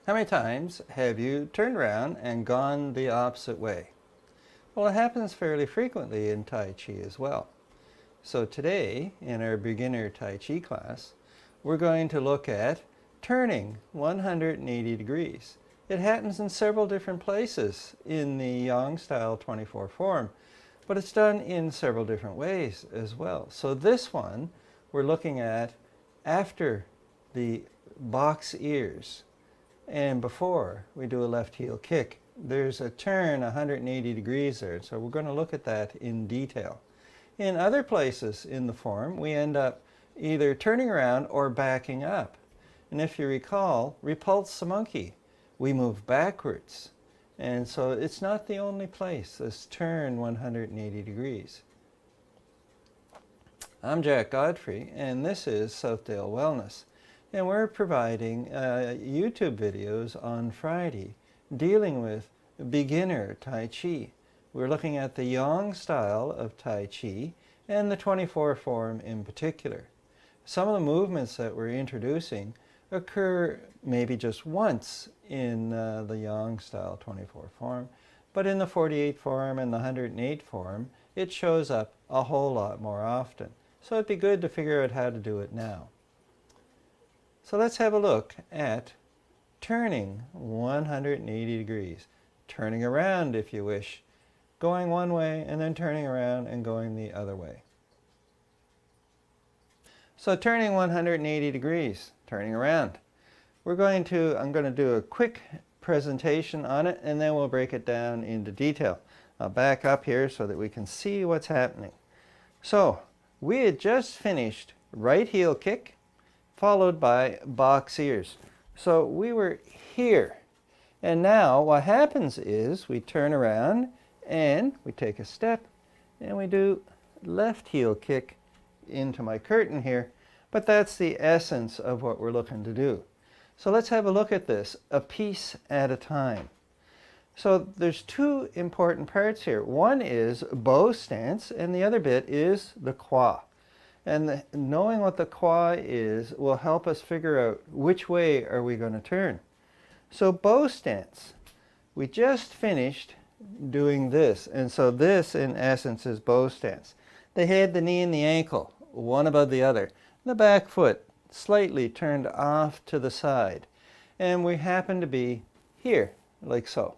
How many times have you turned around and gone the opposite way? Well, it happens fairly frequently in Tai Chi as well. So today, in our Beginner Tai Chi class, we're going to look at turning 180 degrees. It happens in several different places in the Yang style 24 form, but it's done in several different ways as well. So this one, we're looking at after the box ears and before we do a left heel kick. There's a turn 180 degrees there, so we're going to look at that in detail. In other places in the form, we end up either turning around or backing up. And if you recall, repulse the monkey, we move backwards. And so it's not the only place, this turn 180 degrees. I'm Jack Godfrey, and this is Southdale Wellness. And we're providing YouTube videos on Friday dealing with Beginner Tai Chi. We're looking at the Yang style of Tai Chi and the 24 form in particular. Some of the movements that we're introducing occur maybe just once in the Yang style 24 form, but in the 48 form and the 108 form, it shows up a whole lot more often. So it'd be good to figure out how to do it now. So let's have a look at turning 180 degrees, turning around if you wish, going one way and then turning around and going the other way. So turning 180 degrees, turning around. I'm going to do a quick presentation on it and then we'll break it down into detail. I'll back up here so that we can see what's happening. So we had just finished right heel kick followed by box ears. So we were here. And now what happens is we turn around and we take a step and we do left heel kick into my curtain here. But that's the essence of what we're looking to do. So let's have a look at this, a piece at a time. So there's two important parts here. One is bow stance and the other bit is the kwa. And knowing what the kwa is will help us figure out which way are we going to turn. So bow stance, we just finished doing this. And so this in essence is bow stance. The head, the knee, and the ankle, one above the other. The back foot slightly turned off to the side. And we happen to be here, like so.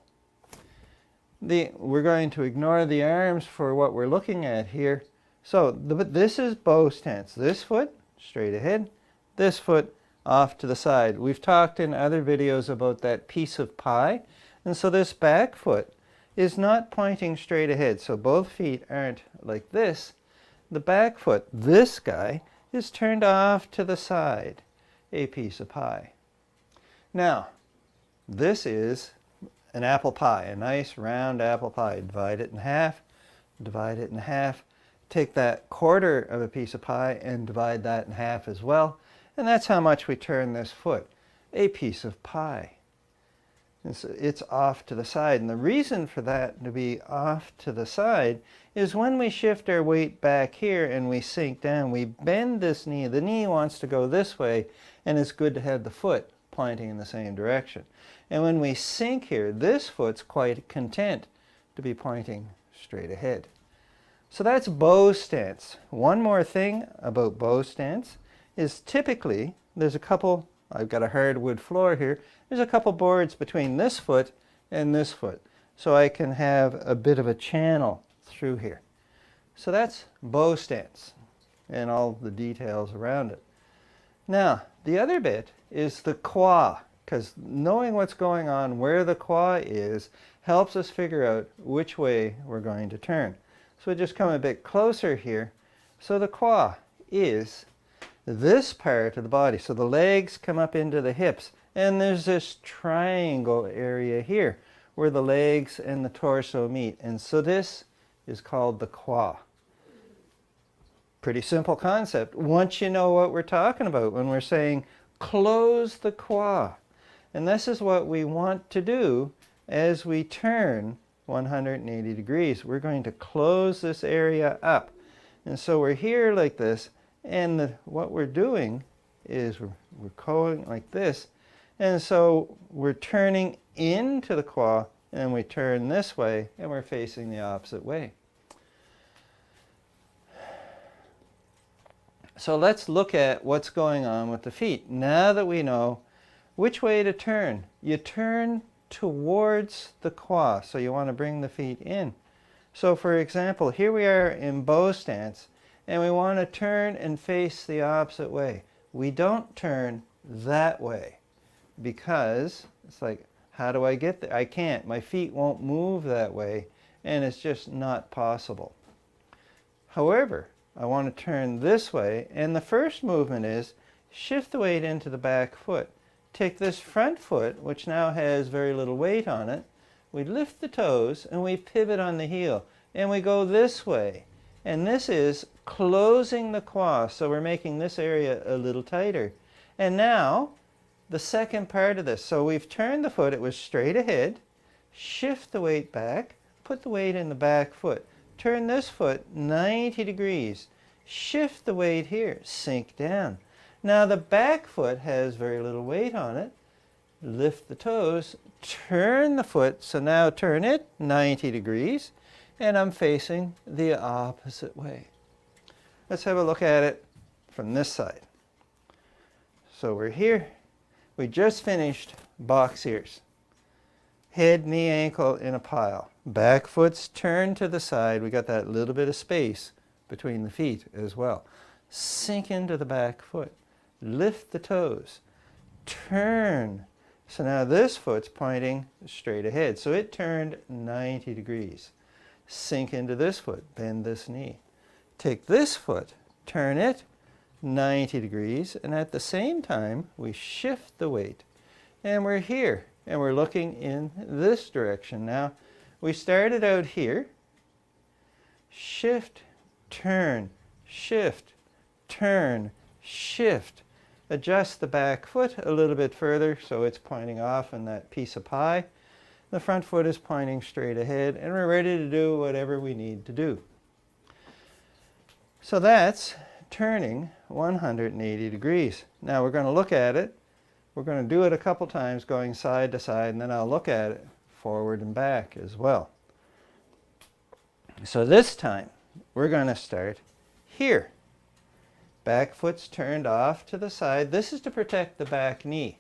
We're going to ignore the arms for what we're looking at here. So this is bow stance. This foot straight ahead, this foot off to the side. We've talked in other videos about that piece of pie. And so this back foot is not pointing straight ahead. So both feet aren't like this. The back foot, this guy, is turned off to the side, a piece of pie. Now, this is an apple pie, a nice round apple pie. Divide it in half, divide it in half. Take that quarter of a piece of pie and divide that in half as well. And that's how much we turn this foot, a piece of pie. And so it's off to the side. And the reason for that to be off to the side is when we shift our weight back here and we sink down, we bend this knee. The knee wants to go this way, and it's good to have the foot pointing in the same direction. And when we sink here, this foot's quite content to be pointing straight ahead. So that's bow stance. One more thing about bow stance is typically there's a couple, I've got a hardwood floor here, there's a couple boards between this foot and this foot. So I can have a bit of a channel through here. So that's bow stance and all the details around it. Now, the other bit is the kwa, because knowing what's going on, where the kwa is, helps us figure out which way we're going to turn. So we just come a bit closer here. So the kwa is this part of the body. So the legs come up into the hips. And there's this triangle area here where the legs and the torso meet. And so this is called the kwa. Pretty simple concept once you know what we're talking about when we're saying close the kwa. And this is what we want to do as we turn 180 degrees. We're going to close this area up. And so we're here like this, and what we're doing is we're going like this, And so we're turning into the kwa, and we turn this way, and we're facing the opposite way. So let's look at what's going on with the feet. Now that we know which way to turn, you turn towards the kwa, so you want to bring the feet in. So for example, here we are in bow stance, and we want to turn and face the opposite way. We don't turn that way because it's like, how do I get there? I can't. My feet won't move that way, and it's just not possible. However, I want to turn this way, and the first movement is shift the weight into the back foot. Take this front foot, which now has very little weight on it, we lift the toes and we pivot on the heel, and we go this way. And this is closing the kwa, so we're making this area a little tighter. And now, the second part of this. So we've turned the foot, it was straight ahead, shift the weight back, put the weight in the back foot. Turn this foot 90 degrees. Shift the weight here, sink down. Now the back foot has very little weight on it. Lift the toes, turn the foot, so now turn it 90 degrees, and I'm facing the opposite way. Let's have a look at it from this side. So we're here. We just finished box ears. Head, knee, ankle in a pile. Back foot's turned to the side. We got that little bit of space between the feet as well. Sink into the back foot. Lift the toes. Turn. So now this foot's pointing straight ahead. So it turned 90 degrees. Sink into this foot. Bend this knee. Take this foot. Turn it 90 degrees. And at the same time, we shift the weight. And we're here. And we're looking in this direction. Now, we started out here. Shift, turn, shift, turn, shift. Adjust the back foot a little bit further so it's pointing off in that piece of pie. The front foot is pointing straight ahead, and we're ready to do whatever we need to do. So that's turning 180 degrees. Now we're going to look at it. We're going to do it a couple times going side to side, and then I'll look at it forward and back as well. So this time we're going to start here. Back foot's turned off to the side. This is to protect the back knee.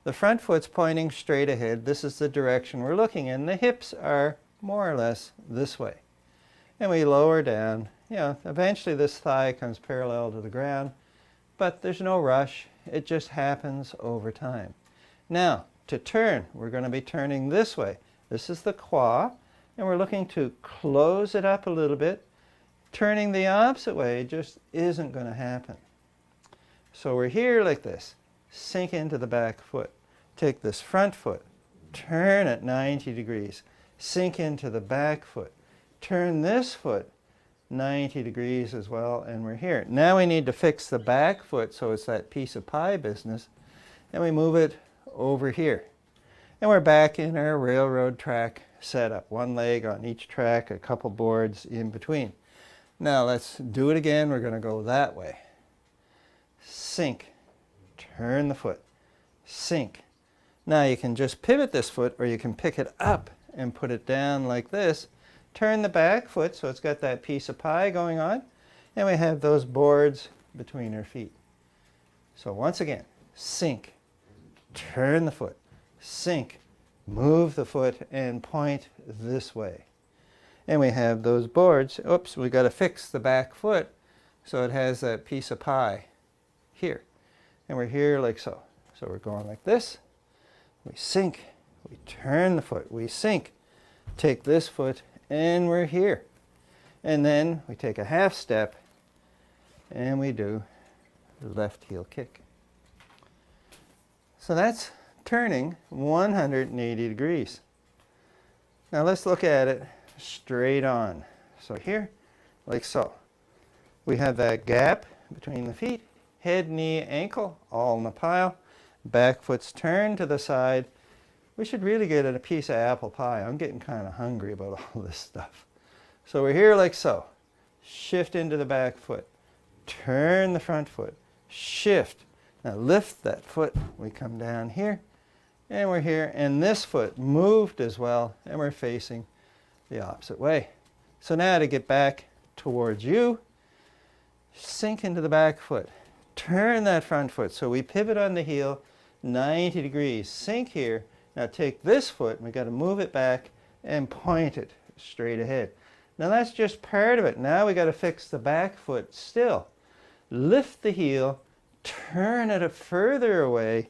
The front foot's pointing straight ahead. This is the direction we're looking in. The hips are more or less this way. And we lower down. Eventually this thigh comes parallel to the ground, but there's no rush. It just happens over time. Now, to turn, we're going to be turning this way. This is the kwa, and we're looking to close it up a little bit. Turning the opposite way just isn't going to happen. So we're here like this. Sink into the back foot. Take this front foot. Turn it 90 degrees. Sink into the back foot. Turn this foot 90 degrees as well, and we're here. Now we need to fix the back foot so it's that piece of pie business, and we move it over here. And we're back in our railroad track setup. One leg on each track, a couple boards in between. Now let's do it again. We're going to go that way. Sink. Turn the foot. Sink. Now you can just pivot this foot, or you can pick it up and put it down like this. Turn the back foot so it's got that piece of pie going on, and we have those boards between our feet. So once again, sink, turn the foot, sink, move the foot, and point this way. And we have those boards. Oops, we got to fix the back foot so it has that piece of pie here. And we're here like so. So we're going like this. We sink, we turn the foot, we sink, take this foot, and we're here. And then we take a half step and we do the left heel kick. So that's turning 180 degrees. Now let's look at it straight on. So here, like so. We have that gap between the feet, head, knee, ankle, all in a pile. Back foot's turned to the side. We should really get a piece of apple pie. I'm getting kind of hungry about all this stuff. So we're here like so. Shift into the back foot. Turn the front foot. Shift. Now lift that foot, we come down here, and we're here, and this foot moved as well, and we're facing the opposite way. So now to get back towards you, sink into the back foot, turn that front foot. So we pivot on the heel, 90 degrees, sink here. Now take this foot, and we've got to move it back and point it straight ahead. Now that's just part of it. Now we got to fix the back foot still. Lift the heel, turn it further away,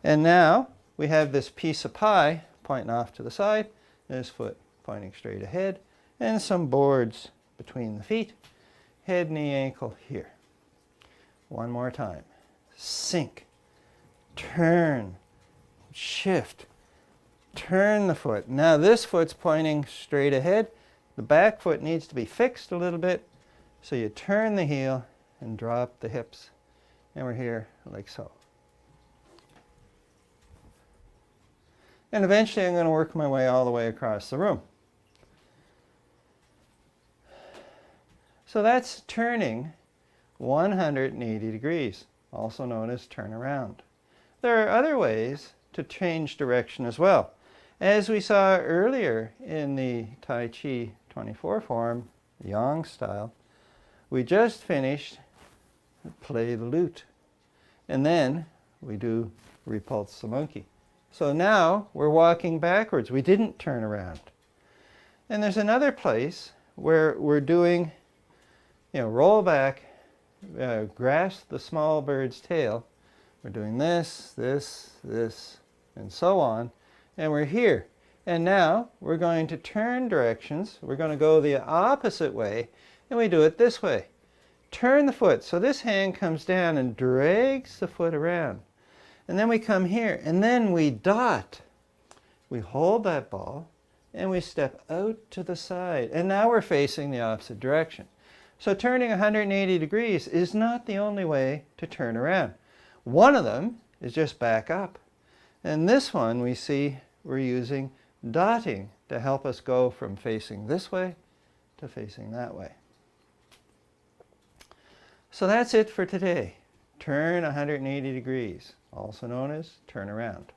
and now we have this piece of pie pointing off to the side, this foot pointing straight ahead, and some boards between the feet, head, knee, ankle here. One more time. Sink, turn, shift, turn the foot. Now this foot's pointing straight ahead. The back foot needs to be fixed a little bit, so you turn the heel and drop the hips, and we're here like so. And eventually I'm going to work my way all the way across the room. So that's turning 180 degrees, also known as turn around. There are other ways to change direction as well. As we saw earlier in the Tai Chi 24 form, Yang style, we just finished play the lute. And then we do repulse the monkey. So now we're walking backwards. We didn't turn around. And there's another place where we're doing, roll back, grasp the small bird's tail. We're doing this, this, this, and so on. And we're here. And now we're going to turn directions. We're going to go the opposite way, and we do it this way. Turn the foot. So this hand comes down and drags the foot around. And then we come here, and then we dot. We hold that ball, and we step out to the side. And now we're facing the opposite direction. So turning 180 degrees is not the only way to turn around. One of them is just back up. And this one we see we're using dotting to help us go from facing this way to facing that way. So that's it for today. Turn 180 degrees, also known as turn around.